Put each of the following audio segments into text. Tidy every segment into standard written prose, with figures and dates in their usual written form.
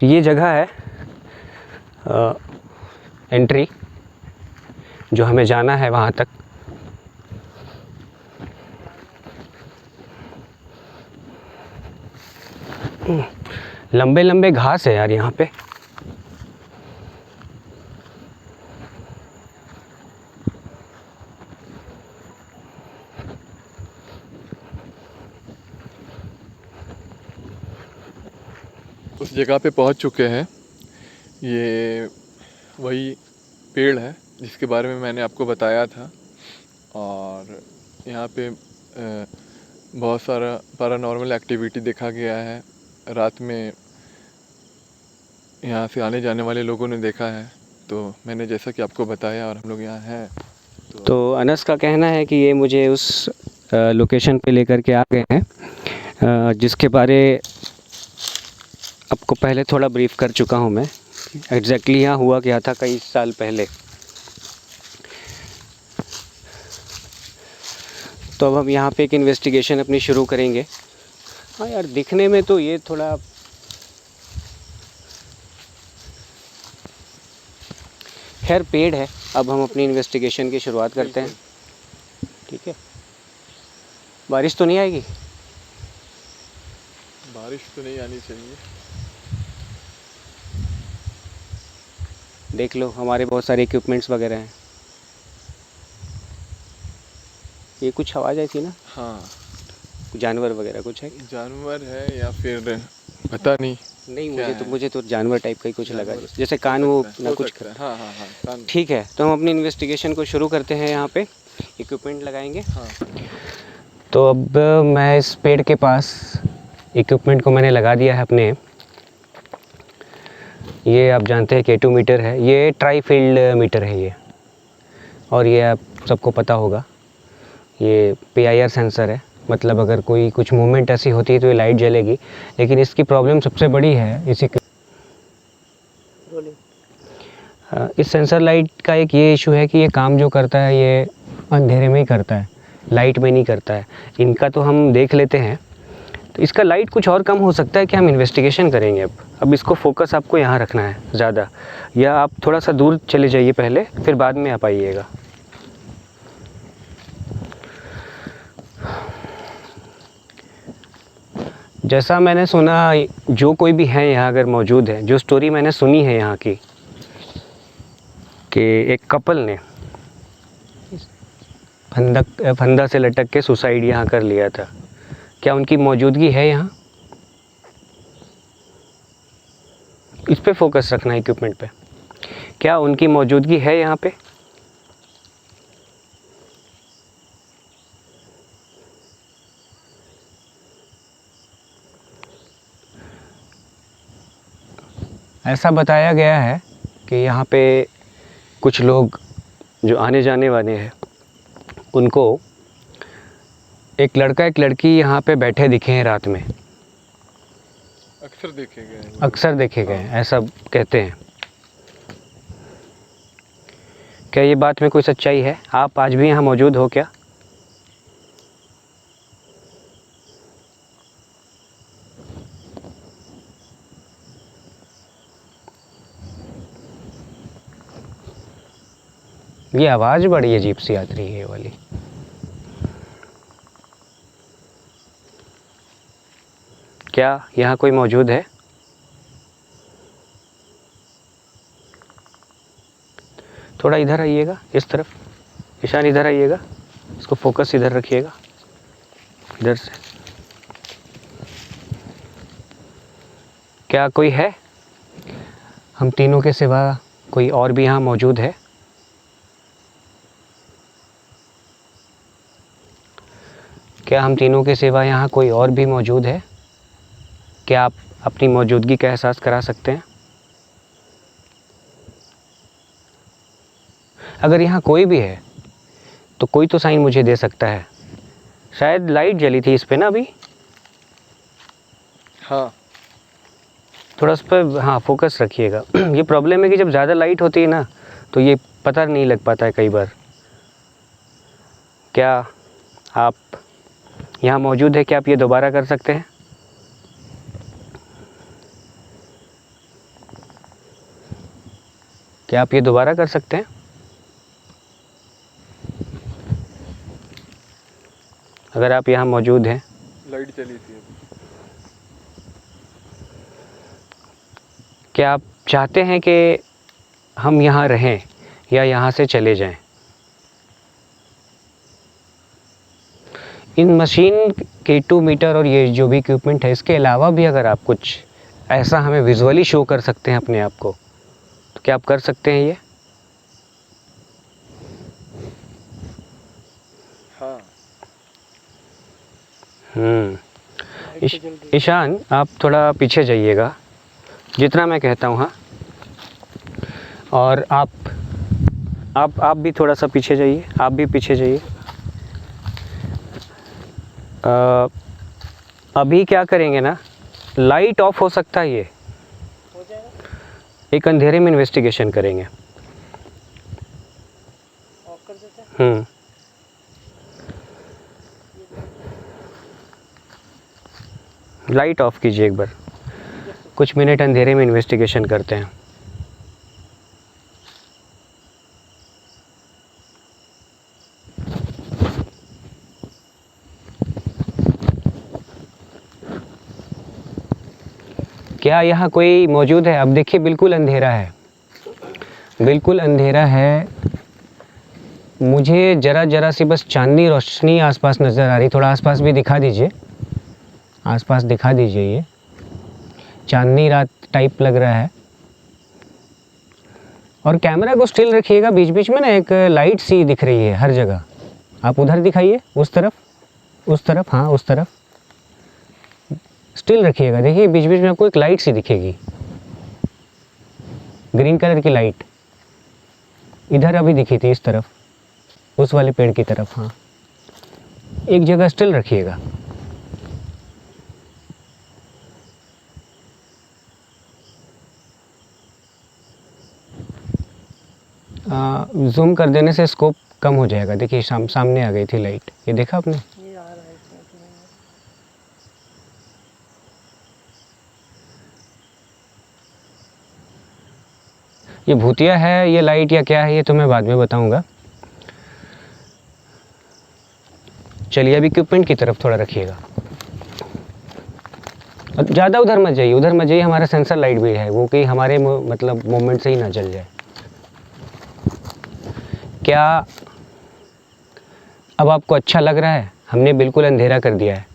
ये जगह है एंट्री, जो हमें जाना है वहाँ तक। लंबे लंबे घास है यार यहाँ पे। उस जगह पे पहुँच चुके हैं। ये वही पेड़ है जिसके बारे में मैंने आपको बताया था, और यहाँ पे बहुत सारा पैरानॉर्मल एक्टिविटी देखा गया है। रात में यहाँ से आने जाने वाले लोगों ने देखा है, तो मैंने जैसा कि आपको बताया और हम लोग यहाँ हैं। तो अनस का कहना है कि ये मुझे उस लोकेशन पे लेकर के आ गए हैं जिसके बारे आपको पहले थोड़ा ब्रीफ कर चुका हूँ मैं। एग्जैक्टली यहाँ हुआ क्या था कई साल पहले। तो अब हम यहाँ पे एक इन्वेस्टिगेशन अपनी शुरू करेंगे। हाँ यार, दिखने में तो ये थोड़ा खैर पेड़ है। अब हम अपनी इन्वेस्टिगेशन की शुरुआत करते हैं। ठीक है, बारिश तो नहीं आएगी? बारिश तो नहीं आनी चाहिए। देख लो, हमारे बहुत सारे इक्विपमेंट्स वगैरह हैं। ये कुछ आवाज़ आई थी ना? हाँ, जानवर वगैरह कुछ है? जानवर है या फिर पता नहीं। नहीं, मुझे तो जानवर टाइप का ही कुछ लगा, जैसे कान वो ना कुछ कर। हाँ हाँ हाँ, कान। ठीक है, तो हम अपनी इन्वेस्टिगेशन को शुरू करते हैं। यहाँ पे इक्विपमेंट लगाएंगे। हाँ। तो अब मैं इस पेड़ के पास इक्विपमेंट को मैंने लगा दिया है अपने। ये आप जानते हैं K2 मीटर है, ये ट्राई फील्ड मीटर है ये, और ये आप सबको पता होगा, ये PIR सेंसर है। मतलब अगर कोई कुछ मूवमेंट ऐसी होती है तो ये लाइट जलेगी। लेकिन इसकी प्रॉब्लम सबसे बड़ी है इस सेंसर लाइट का एक ये इशू है कि ये काम जो करता है ये अंधेरे में ही करता है, लाइट में नहीं करता है। इनका तो हम देख लेते हैं। तो इसका लाइट कुछ और कम हो सकता है कि हम इन्वेस्टिगेशन करेंगे। अब इसको फोकस आपको यहाँ रखना है ज़्यादा, या आप थोड़ा सा दूर चले जाइए पहले, फिर बाद में आप आइएगा। जैसा मैंने सुना, जो कोई भी है यहाँ अगर मौजूद है, जो स्टोरी मैंने सुनी है यहाँ की, कि एक कपल ने फंदा से लटक के सुसाइड यहाँ कर लिया था। क्या उनकी मौजूदगी है यहाँ? इस पे फोकस रखना है, इक्विपमेंट पे। क्या उनकी मौजूदगी है यहाँ पे? ऐसा बताया गया है कि यहाँ पे कुछ लोग जो आने जाने वाले हैं उनको एक लड़का एक लड़की यहाँ पे बैठे दिखे हैं रात में। अक्सर देखे गए हैं, ऐसा कहते हैं। क्या ये बात में कोई सच्चाई है? आप आज भी यहाँ मौजूद हो क्या? ये आवाज़ बड़ी अजीब सी आ रही है ये वाली। क्या यहाँ कोई मौजूद है? थोड़ा इधर आइएगा, इस तरफ। ईशान इधर आइएगा, इसको फोकस इधर रखिएगा, इधर से। क्या कोई है? हम तीनों के सिवा कोई और भी यहाँ मौजूद है? क्या हम तीनों के सिवा यहाँ कोई और भी मौजूद है? क्या आप अपनी मौजूदगी का एहसास करा सकते हैं? अगर यहाँ कोई भी है तो कोई तो साइन मुझे दे सकता है। शायद लाइट जली थी इस पे ना अभी। हाँ, थोड़ा उस पर हाँ फोकस रखिएगा। ये प्रॉब्लम है कि जब ज़्यादा लाइट होती है ना तो ये पता नहीं लग पाता है कई बार। क्या आप यहाँ मौजूद है? क्या आप ये दोबारा कर सकते हैं? क्या आप ये दोबारा कर सकते हैं? अगर आप यहाँ मौजूद हैं। लाइट चली थी अभी। क्या आप चाहते हैं कि हम यहाँ रहें या यहाँ से चले जाएं? इन मशीन K2 मीटर और ये जो भी इक्विपमेंट है, इसके अलावा भी अगर आप कुछ ऐसा हमें विजुअली शो कर सकते हैं अपने आप को, तो क्या आप कर सकते हैं ये? हाँ। ईशान, आप थोड़ा पीछे जाइएगा जितना मैं कहता हूँ। हाँ, और आप भी थोड़ा सा पीछे जाइए, आप भी पीछे जाइए। अभी क्या करेंगे ना, लाइट ऑफ हो सकता है, ये हो जाएगा। एक अंधेरे में इन्वेस्टिगेशन करेंगे। ऑफ कर देते हैं। लाइट ऑफ कीजिए एक बार, कुछ मिनट अंधेरे में इन्वेस्टिगेशन करते हैं। क्या यहाँ कोई मौजूद है? अब देखिए बिल्कुल अंधेरा है, बिल्कुल अंधेरा है। मुझे ज़रा सी बस चांदनी रोशनी आसपास नज़र आ रही। थोड़ा आसपास भी दिखा दीजिए, आसपास दिखा दीजिए। ये चांदनी रात टाइप लग रहा है। और कैमरा को स्टिल रखिएगा, बीच बीच में ना एक लाइट सी दिख रही है हर जगह। आप उधर दिखाइए, उस तरफ, उस तरफ, हाँ उस तरफ स्टिल रखिएगा। देखिए बीच बीच में आपको एक लाइट सी दिखेगी, ग्रीन कलर की लाइट। इधर अभी दिखी थी, इस तरफ, उस वाले पेड़ की तरफ। हाँ, एक जगह स्टिल रखिएगा। जूम कर देने से स्कोप कम हो जाएगा। देखिए सामने आ गई थी लाइट, ये देखा आपने? ये आ रहा है इसमें कि नहीं? ये भूतिया है ये लाइट या क्या है, ये तो मैं बाद में बताऊंगा। चलिए अभी इक्विपमेंट की तरफ थोड़ा रखिएगा। ज़्यादा उधर मत जाइए, उधर मत जाइए। हमारा सेंसर लाइट भी है, वो कि हमारे मतलब मोमेंट से ही ना जल जाए। क्या अब आपको अच्छा लग रहा है? हमने बिल्कुल अंधेरा कर दिया है।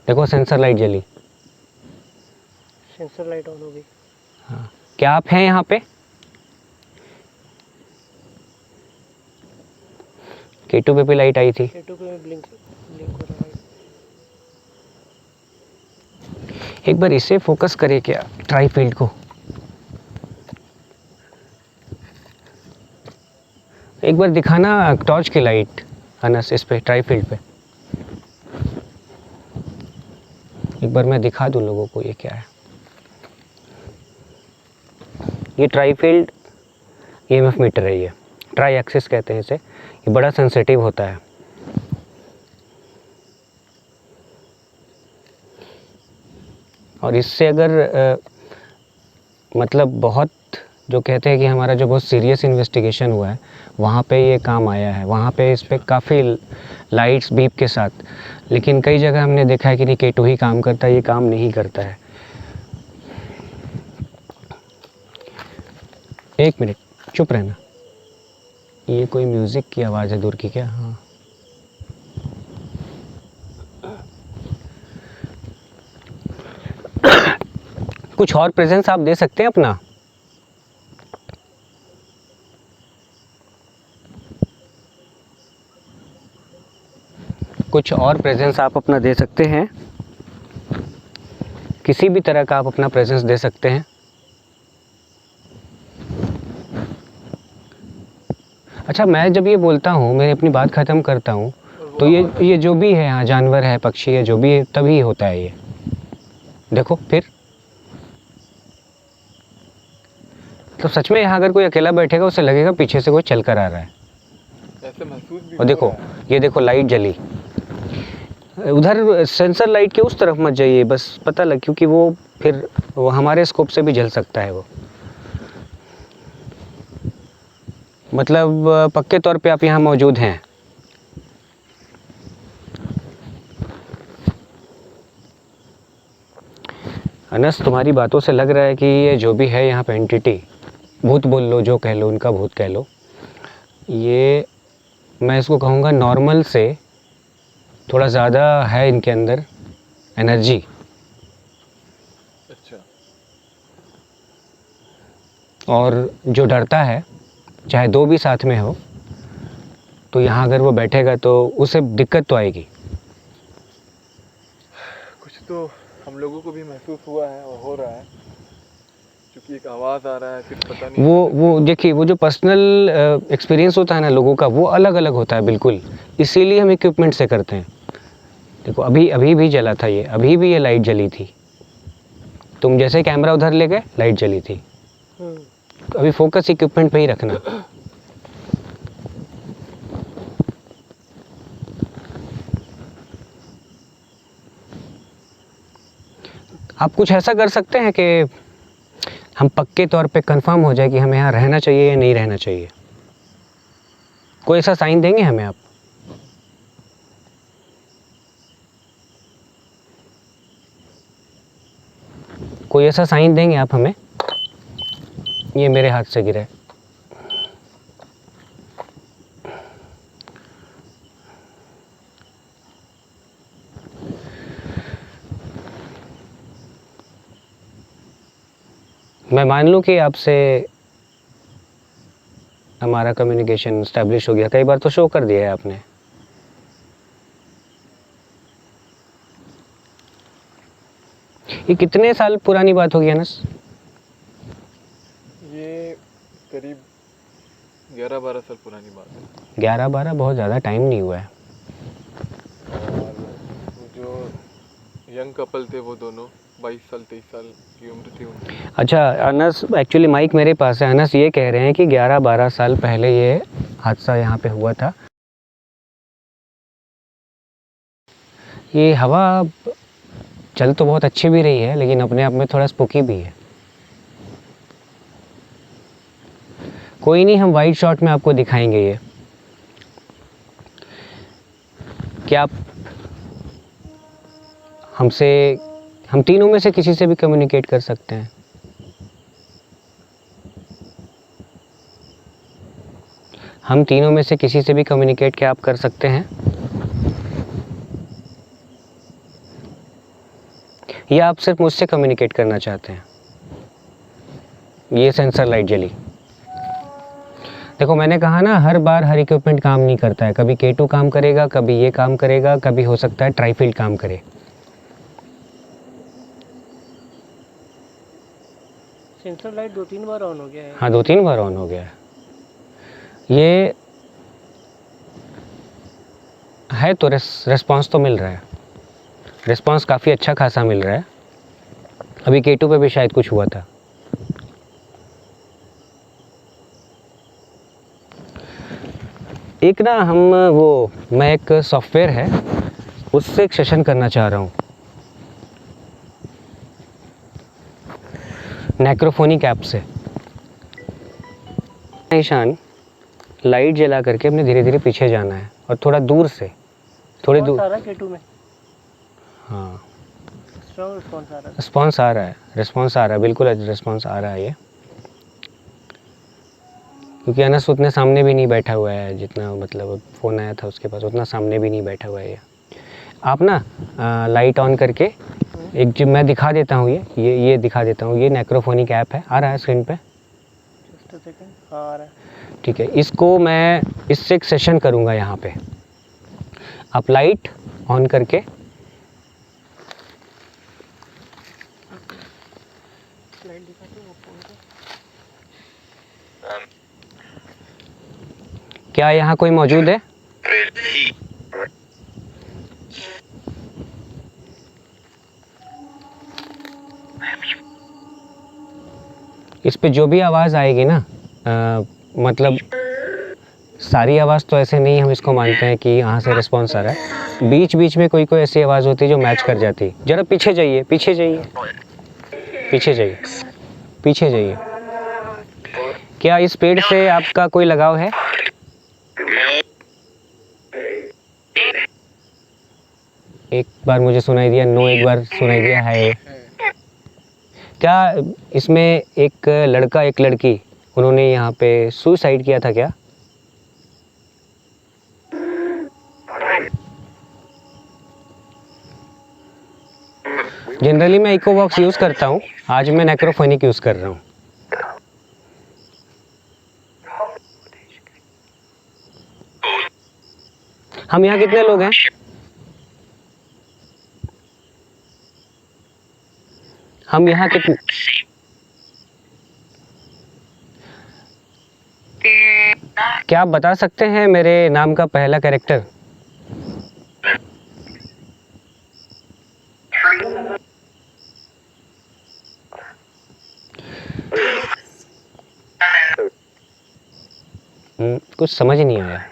देखो सेंसर लाइट जली। सेंसर लाइट ऑन हो गई। हाँ, क्या आप हैं यहाँ पे? K2 पे भी लाइट आई थी। K2 पे ब्लिंक ब्लिंक हो रहा है। एक बार इसे फोकस करें क्या, ट्राई फील्ड को? एक बार दिखाना टॉर्च की लाइट अनस, इस पे ट्राई फील्ड पे। एक बार मैं दिखा दूं लोगों को ये क्या है। ये ट्राई फील्ड EMF मीटर है, ये ट्राई एक्सिस कहते हैं इसे। ये बड़ा सेंसिटिव होता है। और इससे अगर मतलब बहुत, जो कहते हैं कि हमारा जो बहुत सीरियस इन्वेस्टिगेशन हुआ है वहाँ पे ये काम आया है। वहाँ पे इस पर काफ़ी लाइट्स बीप के साथ, लेकिन कई जगह हमने देखा है कि नहीं K2 ही काम करता है, ये काम नहीं करता है। एक मिनट चुप रहना। ये कोई म्यूज़िक की आवाज़ है दूर की क्या? हाँ, कुछ और प्रेजेंस आप दे सकते हैं अपना? कुछ और प्रेजेंस आप अपना दे सकते हैं? किसी भी तरह का आप अपना प्रेजेंस दे सकते हैं। अच्छा, मैं जब ये बोलता हूँ, मैं अपनी बात ख़त्म करता हूँ, तो ये जो भी है यहाँ, जानवर है, पक्षी है, जो भी है, तभी होता है ये। देखो फिर, तो सच में यहाँ अगर कोई अकेला बैठेगा उसे लगेगा पीछे से कोई चल कर आ रहा है। ऐसे महसूस भी और देखो, ये देखो लाइट जली। उधर सेंसर लाइट के उस तरफ मत जाइए, बस पता लग, क्योंकि वो फिर वो हमारे स्कोप से भी जल सकता है वो। मतलब पक्के तौर पे आप यहाँ मौजूद हैं। अनस, तुम्हारी बातों से लग रहा है कि ये जो भी है यहाँ पे एंटिटी, भूत बोल लो, जो कह लो, उनका भूत कह लो, ये मैं इसको कहूँगा नॉर्मल से थोड़ा ज़्यादा है इनके अंदर एनर्जी। अच्छा। और जो डरता है, चाहे दो भी साथ में हो, तो यहाँ अगर वो बैठेगा तो उसे दिक्कत तो आएगी। कुछ तो हम लोगों को भी महसूस हुआ है और हो रहा है, क्योंकि एक आवाज़ आ रहा है, फिर पता नहीं। वो देखिए, वो जो पर्सनल एक्सपीरियंस होता है ना लोगों का, वो अलग अलग होता है बिल्कुल। इसीलिए हम इक्विपमेंट से करते हैं। देखो अभी भी जला था ये, अभी भी ये लाइट जली थी। तुम जैसे कैमरा उधर ले गए, लाइट जली थी। तो अभी फोकस इक्विपमेंट पे ही रखना। आप कुछ ऐसा कर सकते हैं कि हम पक्के तौर पे कंफर्म हो जाए कि हमें यहाँ रहना चाहिए या नहीं रहना चाहिए। कोई ऐसा साइन देंगे हमें आप? कोई ऐसा साइन देंगे आप हमें? ये मेरे हाथ से गिरा है। मैं मान लूँ कि आपसे हमारा कम्युनिकेशन इस्टेब्लिश हो गया, कई बार तो शो कर दिया है आपने। ये कितने साल पुरानी बात होगी अनस? ये करीब 11-12 साल पुरानी बात है। 11-12 बहुत ज़्यादा टाइम नहीं हुआ है। और वो जो यंग कपल थे, वो दोनों 22 साल 23 साल की उम्र थी उनकी। अच्छा अनस, एक्चुअली माइक मेरे पास है। अनस ये कह रहे हैं कि 11-12 साल पहले ये हादसा यहाँ पे हुआ था। ये हवा चल तो बहुत अच्छी भी रही है, लेकिन अपने आप में थोड़ा स्पूकी भी है। कोई नहीं, हम वाइड शॉट में आपको दिखाएंगे ये। क्या आप हमसे, हम तीनों में से किसी से भी कम्युनिकेट कर सकते हैं? हम तीनों में से किसी से भी कम्युनिकेट क्या आप कर सकते हैं? या आप सिर्फ मुझसे कम्युनिकेट करना चाहते हैं? ये सेंसर लाइट जली। देखो मैंने कहा ना, हर बार हर इक्विपमेंट काम नहीं करता है। कभी K2 काम करेगा, कभी ये काम करेगा, कभी हो सकता है ट्राईफील्ड काम करे। सेंसर लाइट 2-3 बार ऑन हो गया है। हाँ 2-3 बार ऑन हो गया है। ये है तो रिस्पांस तो मिल रहा है। रिस्पांस काफ़ी अच्छा खासा मिल रहा है। अभी K2 पे भी शायद कुछ हुआ था। एक ना मैं एक सॉफ्टवेयर है, उससे एक सेशन करना चाह रहा हूँ। नेक्रोफोनिक ऐप से। ईशान, लाइट जला करके अपने धीरे धीरे पीछे जाना है और थोड़ा दूर से, थोड़ी दूर। सारा K2 में हाँ स्ट्रॉन्ग रिस्पॉन्स आ रहा है। रिस्पॉन्स आ रहा है, रिस्पॉन्स आ रहा है, बिल्कुल रिस्पॉन्स आ रहा है ये। क्योंकि अनस उतने सामने भी नहीं बैठा हुआ है, जितना मतलब फ़ोन आया था उसके पास, उतना सामने भी नहीं बैठा हुआ है ये। आप ना लाइट ऑन करके एक जो मैं दिखा देता हूँ, ये दिखा देता हूँ। ये नेक्रोफोनिक ऐप है, आ रहा है स्क्रीन पे? Just a second. हाँ आ रहा है। ठीक है, इसको मैं इससे एक सेशन करूँगा यहाँ पे। आप लाइट ऑन करके लाइट दिखाते हो फोन पे। क्या यहाँ कोई मौजूद है? इस पे जो भी आवाज़ आएगी ना, मतलब सारी आवाज़ तो ऐसे नहीं हम इसको मानते हैं कि यहाँ से रिस्पॉन्स आ रहा है। बीच बीच में कोई कोई ऐसी आवाज़ होती है जो मैच कर जाती है। ज़रा पीछे जाइए, पीछे जाइए, पीछे जाइए, पीछे जाइए। क्या इस पेड़ से आपका कोई लगाव है? एक बार मुझे सुनाई दिया नो, एक बार सुनाई दिया है। क्या इसमें एक लड़का एक लड़की उन्होंने यहाँ पे सुसाइड किया था क्या? जनरली मैं इकोवॉक्स यूज़ करता हूँ, आज मैं नेक्रोफोनिक यूज़ कर रहा हूँ। हम यहाँ कितने लोग हैं? हम यहाँ कितने? क्या आप बता सकते हैं मेरे नाम का पहला कैरेक्टर? कुछ समझ नहीं आया।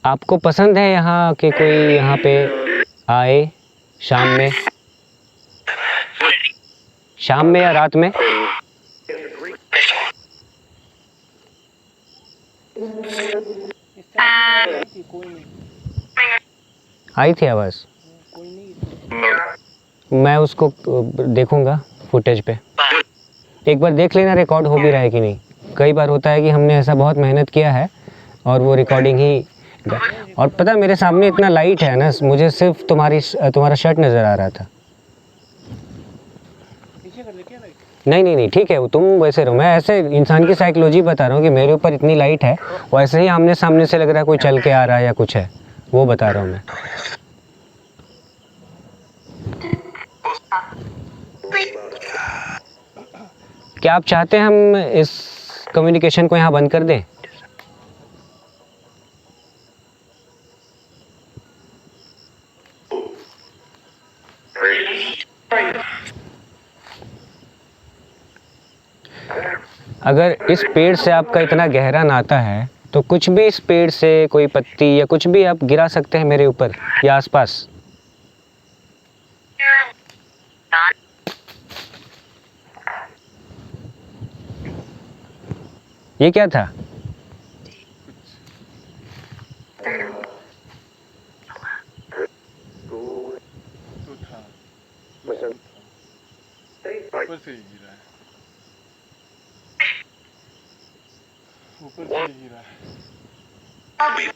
आपको पसंद है यहाँ कि कोई यहाँ पे आए शाम में, शाम में या रात में? इस टाइम आई थी, कोई नहीं, आई थी आवाज़? कोई नहीं। मैं उसको देखूंगा फुटेज पे। एक बार देख लेना रिकॉर्ड हो भी रहा है कि नहीं। कई बार होता है कि हमने ऐसा बहुत मेहनत किया है और वो रिकॉर्डिंग ही। और पता है मेरे सामने इतना लाइट है ना, मुझे सिर्फ तुम्हारा शर्ट नज़र आ रहा था। पीछे कर ले क्या लाइट? नहीं नहीं नहीं, ठीक है, वो तुम वैसे रहो, मैं ऐसे इंसान की साइकोलॉजी बता रहा हूँ कि मेरे ऊपर इतनी लाइट है, वैसे ही आमने सामने से लग रहा है कोई चल के आ रहा है या कुछ है, वो बता रहा हूँ मैं। क्या आप चाहते हैं हम इस कम्युनिकेशन को यहाँ बंद कर दें? अगर इस पेड़ से आपका इतना गहरा नाता है तो कुछ भी इस पेड़ से कोई पत्ती या कुछ भी आप गिरा सकते हैं मेरे ऊपर या आसपास। ये क्या था? तो था, ऊपर से ही गिरा है, ऊपर से ही गिरा है।